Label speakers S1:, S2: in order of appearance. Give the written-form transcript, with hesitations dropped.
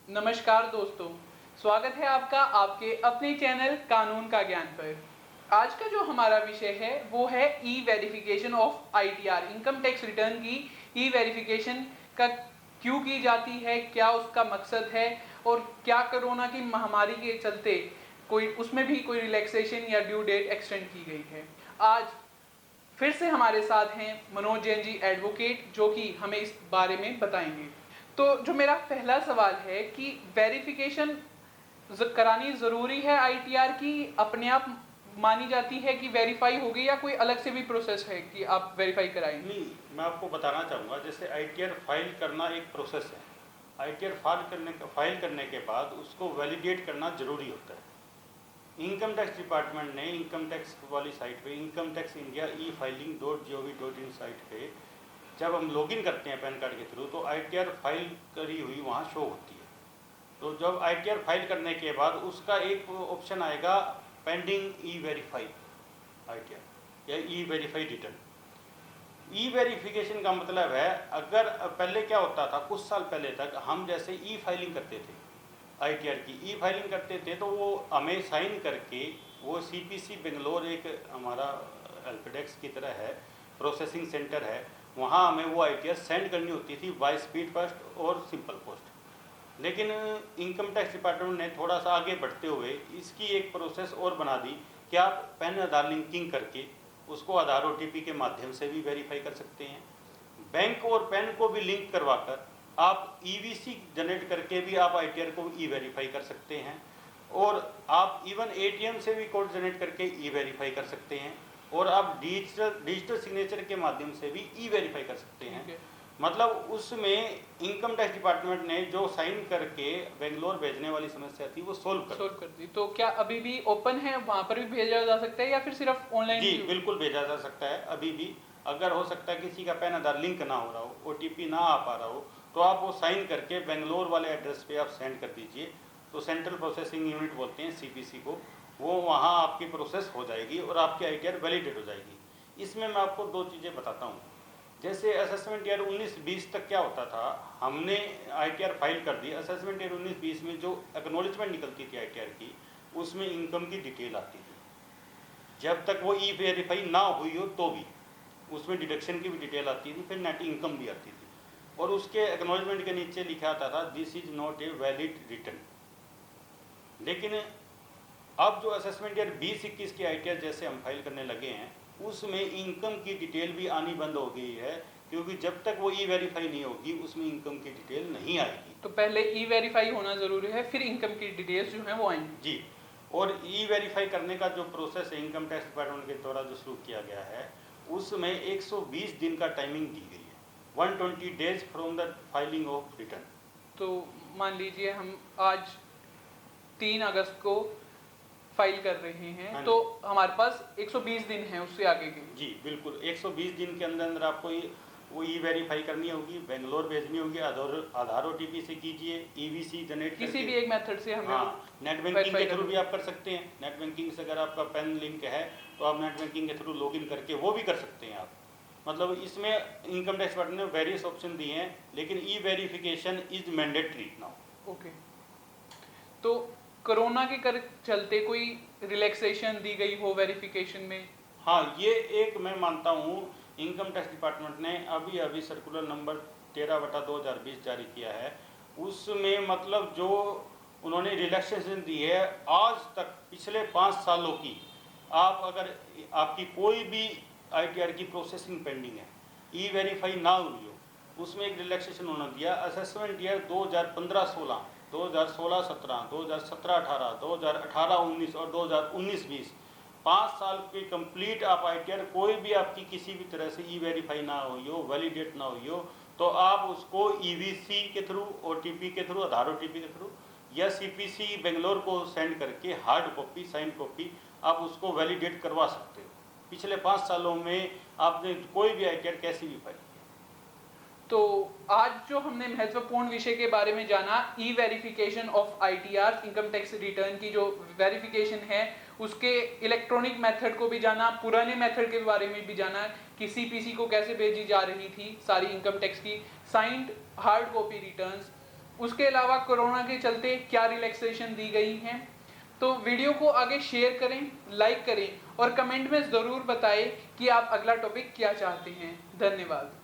S1: नमस्कार दोस्तों, स्वागत है आपका आपके अपने चैनल कानून का ज्ञान पर। आज का जो हमारा विषय है वो है e verification of ITR, income tax return की ई वेरिफिकेशन का क्यों की जाती है, क्या उसका मकसद है और क्या कोरोना की महामारी के चलते कोई उसमें भी कोई रिलैक्सेशन या ड्यू डेट एक्सटेंड की गई है। आज फिर से हमारे साथ हैं मनोज जैन जी एडवोकेट, जो कि हमें इस बारे में बताएंगे। तो जो मेरा पहला सवाल है कि वेरिफिकेशन करानी ज़रूरी है आईटीआर की, अपने आप मानी जाती है कि वेरीफाई हो गई, या कोई अलग से भी प्रोसेस है कि आप वेरीफाई कराएं?
S2: नहीं, मैं आपको बताना चाहूँगा, जैसे आईटीआर फाइल करना एक प्रोसेस है। आईटीआर फाइल करने के बाद उसको वैलिडेट करना ज़रूरी होता है। इनकम टैक्स डिपार्टमेंट ने इनकम टैक्स वाली साइट पे income tax India e-filing.gov.in site पे जब हम लॉगिन करते हैं पैन कार्ड के थ्रू, तो आईटीआर फाइल करी हुई वहाँ शो होती है। तो जब आईटीआर फाइल करने के बाद उसका एक ऑप्शन आएगा पेंडिंग ई वेरीफाई आईटीआर या ई वेरीफाई रिटर्न। ई वेरिफिकेशन का मतलब है, अगर पहले क्या होता था, कुछ साल पहले तक हम जैसे ई फाइलिंग करते थे, आईटीआर की ई फाइलिंग करते थे, तो वो हमें साइन करके, वो सीपीसी बेंगलोर एक हमारा हेल्पडेस्क की तरह है, प्रोसेसिंग सेंटर है, वहाँ हमें वो आईटीआर सेंड करनी होती थी बाय स्पीड पोस्ट और सिंपल पोस्ट। लेकिन इनकम टैक्स डिपार्टमेंट ने थोड़ा सा आगे बढ़ते हुए इसकी एक प्रोसेस और बना दी कि आप पैन आधार लिंकिंग करके उसको आधार ओटीपी के माध्यम से भी वेरीफाई कर सकते हैं। बैंक और पैन को भी लिंक करवाकर आप ईवीसी जनरेट करके भी आप आईटीआर को ई वेरीफाई कर सकते हैं, और आप इवन एटीएम से भी कोड जनरेट करके ई वेरीफाई कर सकते हैं, और आप डिजिटल सिग्नेचर के माध्यम से भी ई वेरीफाई कर सकते हैं। मतलब उसमें इनकम टैक्स डिपार्टमेंट ने जो साइन करके बेंगलोर भेजने वाली समस्या थी वो सोल्व कर
S1: दी। तो क्या अभी भी ओपन है, वहाँ पर भी भेजा जा सकता है या फिर सिर्फ ऑनलाइन?
S2: जी बिल्कुल भेजा जा सकता है। अभी भी अगर हो सकता है किसी का पैन आधार लिंक ना हो रहा हो, ओटीपी ना आ पा रहा हो, तो आप वो साइन करके बेंगलोर वाले एड्रेस पे आप सेंड कर दीजिए। तो सेंट्रल प्रोसेसिंग यूनिट बोलते हैं सीपीसी को, वो वहाँ आपकी प्रोसेस हो जाएगी और आपकी आईटीआर वैलिडेट हो जाएगी। इसमें मैं आपको दो चीज़ें बताता हूँ। जैसे असेसमेंट ईयर 19-20 तक क्या होता था, हमने आईटीआर फाइल कर दी, असेसमेंट ईयर 19-20 में जो एक्नॉलेजमेंट निकलती थी आईटीआर की, उसमें इनकम की डिटेल आती थी। जब तक वो ई वेरीफाई ना हुई हो तो भी उसमें डिडक्शन की भी डिटेल आती थी, फिर नेट इनकम भी आती थी, और उसके एक्नॉलेजमेंट के नीचे लिखा आता था this is not a valid return. लेकिन अब जो असेसमेंट ईयर 20-21 की आईटीआर जैसे हम फाइल करने लगे हैं, उसमें इनकम की डिटेल भी आनी बंद हो गई है, क्योंकि जब तक वो ई वेरीफाई नहीं होगी उसमें इनकम की डिटेल नहीं आएगी।
S1: तो पहले ई वेरीफाई होना ज़रूरी है, फिर इनकम की डिटेल्स जो हैं वो आएंगी।
S2: जी, और ई वेरीफाई करने का जो प्रोसेस है इनकम टैक्स डिपार्टमेंट के द्वारा जो शुरू किया गया है, उसमें 120 दिन का टाइमिंग दी गई है, 120 days from the filing of return.
S1: तो मान लीजिए हम आज 3 अगस्त को फाइल कर रहे हैं,
S2: हाँ
S1: तो हमारे पास 120 दिन है उससे आगे के।
S2: जी बिल्कुल, 120 दिन के अंदर अंदर आपको वो ई वेरीफाई करनी होगी, बेंगलोर भेजनी होगी, आधार ओटीपी से कीजिए, ईवीसी जनरेट
S1: किसी भी एक मेथड से हमें
S2: नेट बैंकिंग के थ्रू भी आप कर सकते हैं। नेट बैंकिंग से अगर आपका पैन लिंक है तो आप नेट बैंकिंग के थ्रू लॉगिन करके वो भी कर सकते हैं आप। मतलब इसमें इनकम टैक्स डिपार्टमेंट ने वेरियस ऑप्शन दिए हैं, लेकिन e verification is mandatory now.
S1: Okay, तो कोरोना के कर चलते कोई रिलैक्सेशन दी गई हो वेरिफिकेशन में?
S2: हाँ, ये एक मैं मानता हूँ, इनकम टैक्स डिपार्टमेंट ने अभी सर्कुलर नंबर 13/2020 जारी किया है, उसमें मतलब जो उन्होंने रिलैक्सेशन दी है आज तक पिछले 5 सालों की, आप अगर आपकी कोई भी आईटीआर की प्रोसेसिंग पेंडिंग है, ई वेरीफाई ना हुई हो, उसमें एक रिलैक्सेशन उन्होंने दिया। असेसमेंट ईयर 2015-16, 2016-17, 2017-18, 2018-19 और 2019-20, 5 साल के कंप्लीट आप आईटीआर कोई भी आपकी किसी भी तरह से ई वेरीफाई ना हुई हो, वैलिडेट ना हुई हो, तो आप उसको ईवीसी के थ्रू, ओटीपी के थ्रू, आधार ओटीपी के थ्रू या सीपीसी बेंगलोर को सेंड करके हार्ड कॉपी, साइन कॉपी आप उसको वैलिडेट करवा सकते हो। पिछले 5 सालों में आपने कोई भी आईटीआर कैसी भी फाइल।
S1: तो आज जो हमने महत्वपूर्ण विषय के बारे में जाना, e verification of ITR, income tax return की जो वेरिफिकेशन है उसके इलेक्ट्रॉनिक मेथड को भी जाना, पुराने मेथड के बारे में भी जाना कि सीपीसी को कैसे भेजी जा रही थी सारी इनकम टैक्स की साइंड हार्ड कॉपी रिटर्न्स, उसके अलावा कोरोना के चलते क्या रिलैक्सेशन दी गई हैं। तो वीडियो को आगे शेयर करें, लाइक करें और कमेंट में ज़रूर बताएं कि आप अगला टॉपिक क्या चाहते हैं। धन्यवाद।